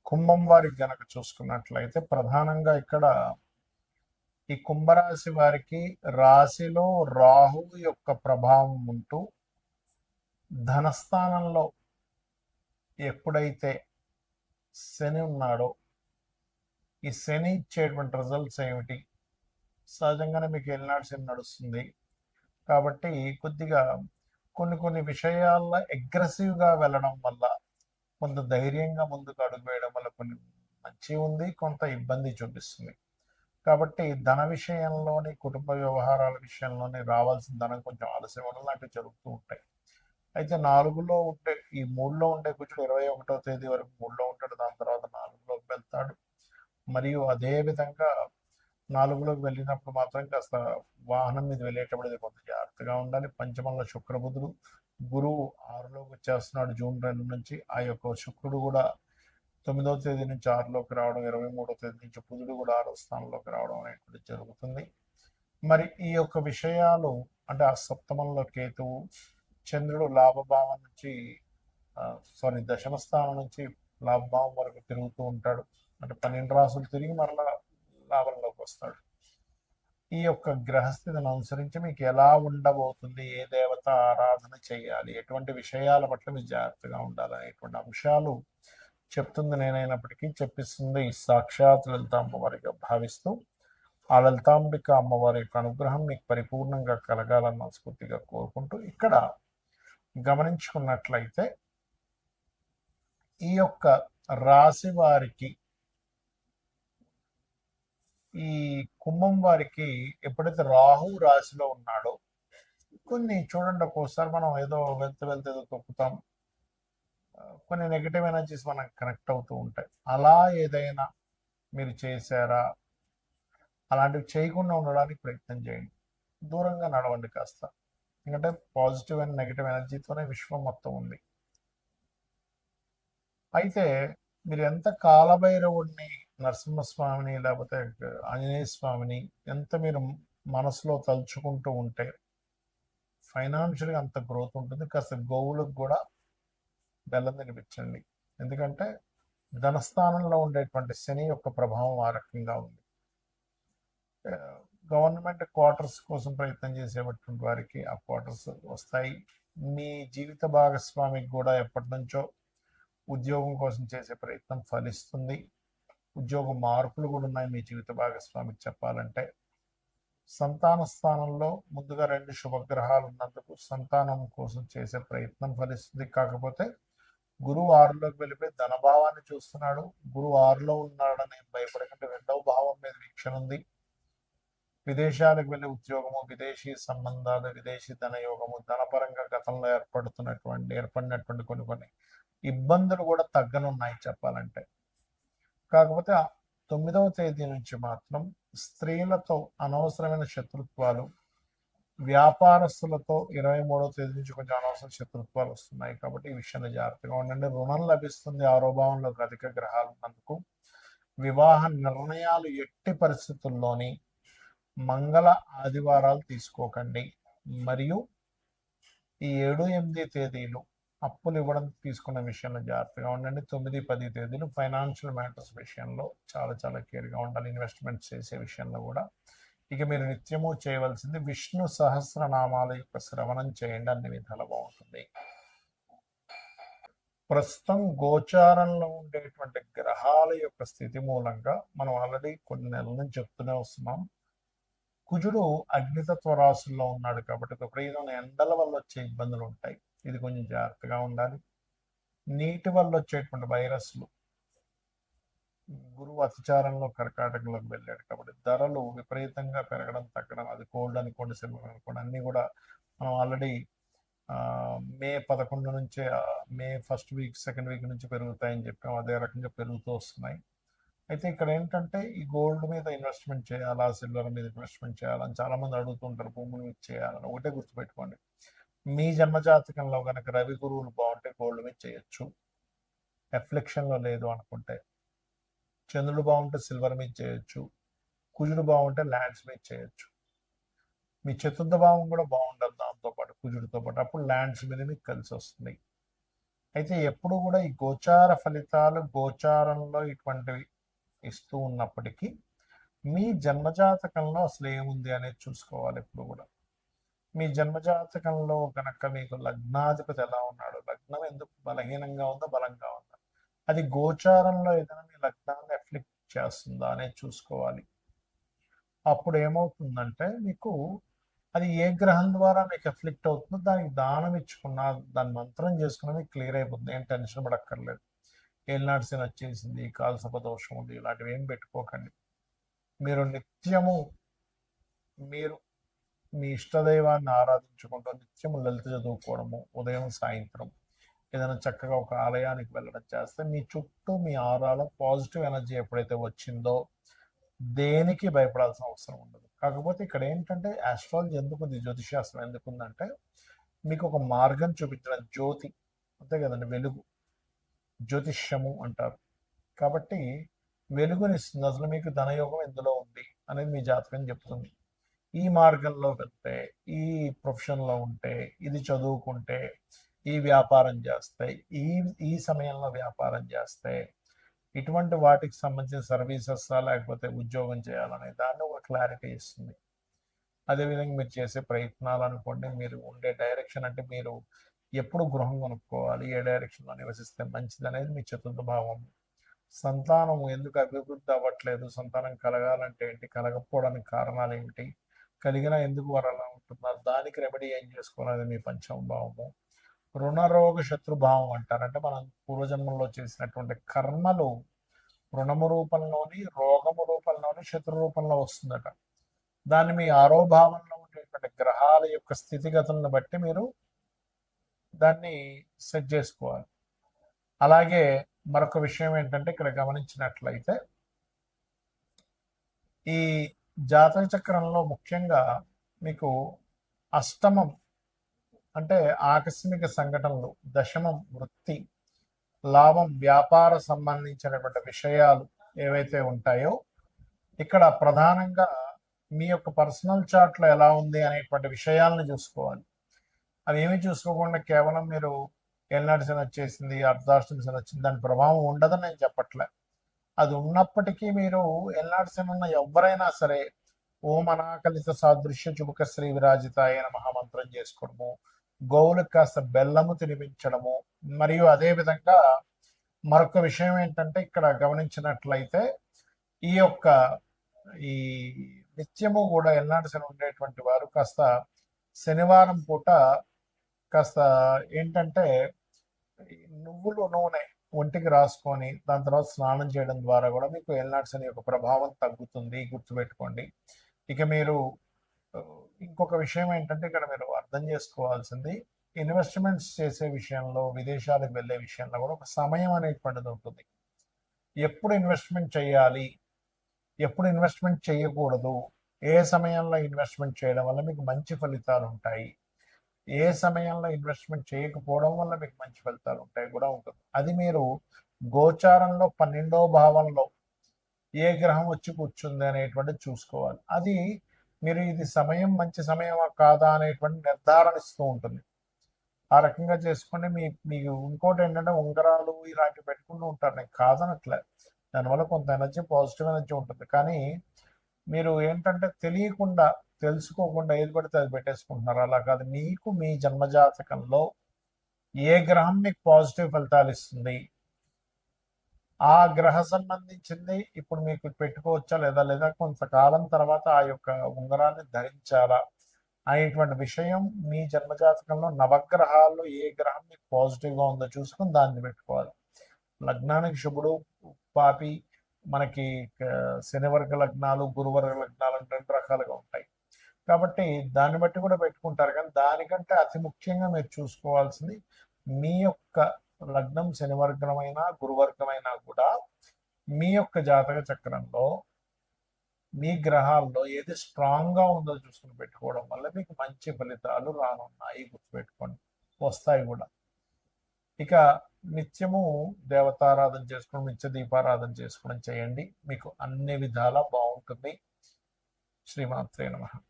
కుంభం వారికి గనక చూసుకున్నట్లయితే ప్రధానంగా ఇక్కడ ఈ కుంభరాశి వారికి రాశిలో రాహువు యొక్క ప్రభావం ఉంటూ ధనస్థానంలో ఎప్పుడైతే శని ఉన్నాడో ఈ శని ఇచ్చేటువంటి రిజల్ట్స్ ఏమిటి? సహజంగానే మీకు ఏలినాడు శని నడుస్తుంది కాబట్టి కొద్దిగా కొన్ని విషయాల్లో అగ్రెసివ్గా వెళ్ళడం వల్ల, కొంత ధైర్యంగా ముందుకు అడుగు వేయడం వల్ల కొన్ని మంచి ఉంది, కొంత ఇబ్బంది చూపిస్తుంది. కాబట్టి ధన విషయంలోని, కుటుంబ వ్యవహారాల విషయంలోని రావాల్సిన ధనం కొంచెం ఆలస్యం వల్ల లాంటివి జరుగుతూ ఉంటాయి. అయితే 4లో ఉంటే, ఈ 3లో ఉండే కుజుడు 21వ తేదీ వరకు 3లో ఉంటాడు. దాని తర్వాత 4లోకి వెళ్తాడు. మరియు అదే విధంగా 4లోకి వెళ్ళినప్పుడు మాత్రం కాస్త వాహనం మీద వెళ్ళేటప్పుడు కొంత జాగ్రత్తగా ఉండాలి. పంచమంలో శుక్రబుధుడు, గురువు 6లోకి వచ్చేస్తున్నాడు జూన్ 2 నుంచి. ఆ యొక్క శుక్రుడు కూడా 9వ తేదీ నుంచి 6లోకి రావడం, 23వ తేదీ నుంచి బుధుడు కూడా 6వ స్థానంలోకి రావడం అనేటువంటి జరుగుతుంది. మరి ఈ యొక్క విషయాలు అంటే ఆ సప్తమంలో కేతువు, చంద్రుడు లాభభావం నుంచి దశమ స్థానం నుంచి లాభభావం వరకు తిరుగుతూ ఉంటాడు. అంటే 12 రాసులు తిరిగి మరలా లాభంలోకి వస్తాడు. ఈ యొక్క గ్రహస్థితిని అనుసరించి మీకు ఎలా ఉండబోతుంది, ఏ దేవత ఆరాధన చేయాలి, ఎటువంటి విషయాల పట్ల మీరు జాగ్రత్తగా ఉండాలనేటువంటి అంశాలు చెప్తుంది నేనైనప్పటికీ చెప్పిస్తుంది సాక్షాత్ లలిత అమ్మవారిగా భావిస్తూ, ఆ లలితాంబిక అమ్మవారి యొక్క అనుగ్రహం మీకు పరిపూర్ణంగా కలగాలని మనస్ఫూర్తిగా కోరుకుంటూ, ఇక్కడ గమనించుకున్నట్లయితే ఈ యొక్క రాశి వారికి, ఈ కుంభం వారికి ఎప్పుడైతే రాహు రాశిలో ఉన్నాడో, కొన్ని చూడండి ఒక్కోసారి మనం ఏదో వెళ్తే ఏదో తొక్కుతాం, కొన్ని నెగిటివ్ ఎనర్జీస్ మనకు కనెక్ట్ అవుతూ ఉంటాయి. అలా ఏదైనా మీరు చేశారా? అలాంటివి చేయకుండా ఉండడానికి ప్రయత్నం చేయండి. దూరంగా నడవండి కాస్త. ఎందుకంటే పాజిటివ్ అండ్ నెగిటివ్ ఎనర్జీతోనే విశ్వం మొత్తం ఉంది. అయితే మీరు ఎంత కాలభైరవుడిని, నరసింహస్వామిని, లేకపోతే ఆంజనేయ స్వామిని ఎంత మీరు మనసులో తలుచుకుంటూ ఉంటే ఫైనాన్షియల్గా అంత గ్రోత్ ఉంటుంది. కాస్త గోవులకు కూడా బెల్లం తినిపించండి. ఎందుకంటే ధనస్థానంలో ఉండేటువంటి శని యొక్క ప్రభావం ఆ రకంగా ఉంది. గవర్నమెంట్ క్వార్టర్స్ కోసం ప్రయత్నం చేసేటువంటి వారికి ఆ క్వార్టర్స్ వస్తాయి. మీ జీవిత భాగస్వామికి కూడా ఎప్పటి నుంచో ఉద్యోగం కోసం చేసే ప్రయత్నం ఫలిస్తుంది. ఉద్యోగ మార్పులు కూడా ఉన్నాయి మీ జీవిత భాగస్వామికి చెప్పాలంటే. సంతాన స్థానంలో ముందుగా 2 శుభగ్రహాలు ఉన్నందుకు సంతానం కోసం చేసే ప్రయత్నం ఫలిస్తుంది. కాకపోతే గురువు 6లోకి వెళ్ళిపోయి ధనభావాన్ని చూస్తున్నాడు. గురువు 6లో ఉన్నాడని భయపడకండి. 2వ భావం మీద వీక్షణ ఉంది. విదేశాలకు వెళ్ళే ఉద్యోగము, విదేశీ సంబంధాలు, విదేశీ ధనయోగము, ధనపరంగా గతంలో ఏర్పడినటువంటి కొన్ని ఇబ్బందులు కూడా తగ్గనున్నాయి చెప్పాలంటే. కాకపోతే 9వ తేదీ నుంచి మాత్రం స్త్రీలతో అనవసరమైన శత్రుత్వాలు, వ్యాపారస్తులతో 23వ తేదీ నుంచి కొంచెం అనవసర శత్రుత్వాలు వస్తున్నాయి. కాబట్టి ఈ విషయంలో జాగ్రత్తగా ఉండండి. రుణం లభిస్తుంది 6వ భావంలోకి అధిక గ్రహాలు ఉన్నందుకు. వివాహ నిర్ణయాలు ఎట్టి పరిస్థితుల్లోని మంగళ ఆదివారాలు తీసుకోకండి. మరియు ఈ 7, 8 తేదీలు అప్పులు ఇవ్వడం తీసుకున్న విషయంలో జాగ్రత్తగా ఉండండి. 9, 10 తేదీలు ఫైనాన్షియల్ మ్యాటర్స్ విషయంలో చాలా కేర్గా ఉండాలి. ఇన్వెస్ట్మెంట్స్ చేసే విషయంలో కూడా. ఇక మీరు నిత్యము చేయవలసింది విష్ణు సహస్రనామాల యొక్క శ్రవణం చేయండి. అన్ని విధాలు బాగుంటుంది. ప్రస్తుతం గోచారంలో ఉండేటువంటి గ్రహాల యొక్క స్థితి మూలంగా మనం ఆల్రెడీ కొన్ని నెలల నుంచి చెప్తూనే వస్తున్నాం. కుజుడు అగ్నితత్వ రాశుల్లో ఉన్నాడు కాబట్టి విపరీతమైన ఎండల వల్ల వచ్చే ఇబ్బందులు ఉంటాయి. ఇది కొంచెం జాగ్రత్తగా ఉండాలి. నీటి వల్ల వచ్చేటువంటి వైరస్లు, గురువు అతిచారంలో కర్కాటకంలోకి వెళ్ళాడు కాబట్టి ధరలు విపరీతంగా పెరగడం తగ్గడం, అది కోల్డ్ అనుకోండి, సిల్వర్ అనుకోండి, అన్నీ కూడా మనం ఆల్రెడీ మే 11 నుంచే, May first week, second week నుంచి పెరుగుతాయని చెప్పాం. అదే రకంగా పెరుగుతూ వస్తున్నాయి. అయితే ఇక్కడ ఏంటంటే ఈ గోల్డ్ మీద ఇన్వెస్ట్మెంట్ చేయాలా, సిల్వర్ మీద ఇన్వెస్ట్మెంట్ చేయాలని చాలామంది అడుగుతుంటారు. భూముల మీద చేయాలని. ఒకటే గుర్తుపెట్టుకోండి, మీ జన్మజాతకంలో కనుక రవి గురువులు బాగుంటే గోల్డ్ మీద చేయొచ్చు. ఎఫ్లెక్షన్లో లేదు అనుకుంటే చంద్రుడు బాగుంటే సిల్వర్ మీద చేయొచ్చు. కుజుడు బాగుంటే ల్యాండ్స్ మీద చేయొచ్చు. మీ చతుర్థ భావం కూడా బాగుండదు దాంతోపాటు, కుజుడితో పాటు. అప్పుడు ల్యాండ్స్ మీద మీకు కలిసి వస్తుంది. అయితే ఎప్పుడు కూడా ఈ గోచార ఫలితాలు గోచారంలో ఇటువంటివి ఇస్తూ ఉన్నప్పటికీ మీ జన్మజాతకంలో అసలు ఏముంది అనేది చూసుకోవాలి ఎప్పుడు కూడా. మీ జన్మజాతకంలో కనుక మీకు లగ్నాధిపతి ఎలా ఉన్నాడు, లగ్నం ఎందుకు బలహీనంగా ఉందా బలంగా ఉందా, అది గోచారంలో ఏదైనా మీ లగ్నాన్ని ఎఫ్లిక్ట్ చేస్తుందా అనేది చూసుకోవాలి. అప్పుడు ఏమవుతుందంటే మీకు అది ఏ గ్రహం ద్వారా మీకు ఎఫ్లిక్ట్ అవుతుందో దానికి దానం ఇచ్చుకున్నా, దాని మంత్రం చేసుకున్నా మీకు క్లియర్ అయిపోతుంది. ఏం టెన్షన్ పడక్కర్లేదు. ఏలినాటి శని వచ్చేసింది, కాలసర్ప దోషం ఉంది, ఇలాంటివి ఏం పెట్టుకోకండి. మీరు నిత్యము మీరు మీ ఇష్టదైవాన్ని ఆరాధించుకుంటూ నిత్యము లలిత చదువుకోవడము, ఉదయం సాయంత్రం ఏదైనా చక్కగా ఒక ఆలయానికి వెళ్ళడం చేస్తే మీ చుట్టూ మీ ఆరాలో పాజిటివ్ ఎనర్జీ ఎప్పుడైతే వచ్చిందో దేనికి భయపడాల్సిన అవసరం ఉండదు. కాకపోతే ఇక్కడ ఏంటంటే ఆస్ట్రాలజీ ఎందుకుంది, జ్యోతిషాస్త్రం ఎందుకుందంటే మీకు ఒక మార్గం చూపించడం, జ్యోతి అంతే కదండి, వెలుగు, జ్యోతిష్యము అంటారు. కాబట్టి వెలుగునిస్తుంది. అసలు మీకు ధనయోగం ఎందులో ఉంది అనేది మీ జాతకం చెప్తుంది. ఈ మార్గంలో వెళ్తే, ఈ ప్రొఫెషన్లో ఉంటే, ఇది చదువుకుంటే, ఈ వ్యాపారం చేస్తే, ఈ ఈ సమయంలో వ్యాపారం చేస్తే, ఇటువంటి వాటికి సంబంధించిన సర్వీసెస్ లేకపోతే ఉద్యోగం చేయాలనే దాన్ని ఒక క్లారిటీ ఇస్తుంది. అదేవిధంగా మీరు చేసే ప్రయత్నాలు అనుకోండి, మీరు ఉండే డైరెక్షన్, అంటే మీరు ఎప్పుడు గృహం కొనుక్కోవాలి, ఏ డైరెక్షన్లో నివసిస్తే మంచిది అనేది మీ చతుర్థ భావం. సంతానం ఎందుకు అభివృద్ధి అవ్వట్లేదు, సంతానం కలగాలంటే ఏంటి, కలగకపోవడానికి కారణాలు ఏమిటి, కలిగిన ఎందుకు వారు అలా ఉంటున్నారు, దానికి రెమెడీ ఏం చేసుకోవాలి మీ పంచమ భావము. రుణరోగ శత్రుభావం అంటారు. అంటే మనం పూర్వజన్మల్లో చేసినటువంటి కర్మలు రుణము రూపంలోని, రోగము రూపంలోని, శత్రు రూపంలో వస్తుందట. దాన్ని మీ ఆరో భావంలో ఉండేటువంటి గ్రహాల యొక్క స్థితిగతులను బట్టి మీరు దాన్ని సెట్ చేసుకోవాలి. అలాగే మరొక విషయం ఏంటంటే ఇక్కడ గమనించినట్లయితే ఈ జాతక చక్రంలో ముఖ్యంగా మీకు అష్టమం అంటే ఆకస్మిక సంఘటనలు, దశమం వృత్తి, లాభం వ్యాపార సంబంధించినటువంటి విషయాలు ఏవైతే ఉంటాయో ఇక్కడ ప్రధానంగా మీ యొక్క పర్సనల్ చార్ట్లో ఎలా ఉంది అనేటువంటి విషయాలను చూసుకోవాలి. అవి ఏమీ చూసుకోకుండా కేవలం మీరు ఏలినాటి శని వచ్చేసింది, అర్ధాష్టమి శని వచ్చింది, దాని ప్రభావం ఉండదని నేను చెప్పట్లే. అది ఉన్నప్పటికీ మీరు ఏలినాటి శని ఉన్న ఎవరైనా సరే ఓం అనాకలిత సాదృశ్య చుబుక శ్రీ విరాజితాయ మహామంత్రం చేసుకోవడము, గోవులకు కాస్త బెల్లము తినిపించడము, మరియు అదే విధంగా మరొక విషయం ఏంటంటే ఇక్కడ గమనించినట్లయితే ఈ యొక్క ఈ నిత్యము కూడా ఎల్నాటి శని ఉండేటువంటి వారు కాస్త శనివారం పూట కాస్త ఏంటంటే నువ్వులు నూనె ఒంటికి రాసుకొని దాని తర్వాత స్నానం చేయడం ద్వారా కూడా మీకు ఎల్నాటి శని యొక్క ప్రభావం తగ్గుతుంది, గుర్తుపెట్టుకోండి. ఇక మీరు ఇంకొక విషయం ఏంటంటే ఇక్కడ మీరు అర్థం చేసుకోవాల్సింది, ఇన్వెస్ట్మెంట్స్ చేసే విషయంలో, విదేశాలకు వెళ్ళే విషయంలో కూడా ఒక సమయం అనేటువంటిది ఉంటుంది. ఎప్పుడు ఇన్వెస్ట్మెంట్ చేయాలి, ఎప్పుడు ఇన్వెస్ట్మెంట్ చేయకూడదు, ఏ సమయంలో ఇన్వెస్ట్మెంట్ చేయడం వల్ల మీకు మంచి ఫలితాలు ఉంటాయి, ఏ సమయంలో ఇన్వెస్ట్మెంట్ చేయకపోవడం వల్ల మీకు మంచి ఫలితాలు ఉంటాయి కూడా ఉంటుంది. అది మీరు గోచారంలో 12వ భావంలో ఏ గ్రహం వచ్చి కూర్చుంది అనేటువంటిది చూసుకోవాలి. అది మీరు ఇది సమయం మంచి సమయమా కాదా అనేటువంటి నిర్ధారణ ఇస్తూ ఉంటుంది. ఆ రకంగా చేసుకుంటే మీకు ఇంకోటి ఏంటంటే ఉంగరాలు ఇలాంటివి పెట్టుకుంటూ ఉంటారు, నేను కాదనట్లే, దానివల్ల కొంత ఎనర్జీ, పాజిటివ్ ఎనర్జీ ఉంటుంది. కానీ మీరు ఏంటంటే తెలియకుండా, తెలుసుకోకుండా ఏది పడితే అది పెట్టేసుకుంటున్నారు. అలా కాదు, మీకు మీ జన్మజాతకంలో ఏ గ్రహం మీకు పాజిటివ్ ఫలితాలు ఇస్తుంది, ఆ గ్రహ సంబంధించింది ఇప్పుడు మీకు పెట్టుకోవచ్చా లేదా, లేదా కొంతకాలం తర్వాత ఆ యొక్క ఉంగరాన్ని ధరించాలా అనేటువంటి విషయం మీ జన్మజాతకంలో నవగ్రహాల్లో ఏ గ్రహం మీకు పాజిటివ్గా ఉందో చూసుకుని దాన్ని పెట్టుకోవాలి. లగ్నానికి శుభుడు పాపి, మనకి శనివర్గ లగ్నాలు, గురువర్గ లగ్నాలు అని 2 రకాలుగా ఉంటాయి. కాబట్టి దాన్ని బట్టి కూడా పెట్టుకుంటారు. కానీ దానికంటే అతి ముఖ్యంగా మీరు చూసుకోవాల్సింది మీ యొక్క లగ్నం శనివర్గమైనా గురువర్గమైనా కూడా మీ యొక్క జాతక చక్రంలో మీ గ్రహాల్లో ఏది స్ట్రాంగ్గా ఉందో చూసుకుని పెట్టుకోవడం వల్ల మీకు మంచి ఫలితాలు రానున్నాయి, గుర్తుపెట్టుకోండి, వస్తాయి కూడా. ఇక నిత్యము దేవతారాధన చేసుకోవడం, నిత్య దీపారాధన చేసుకోవడం చేయండి, మీకు అన్ని విధాలా బాగుంటుంది. శ్రీమాత్రే నమః.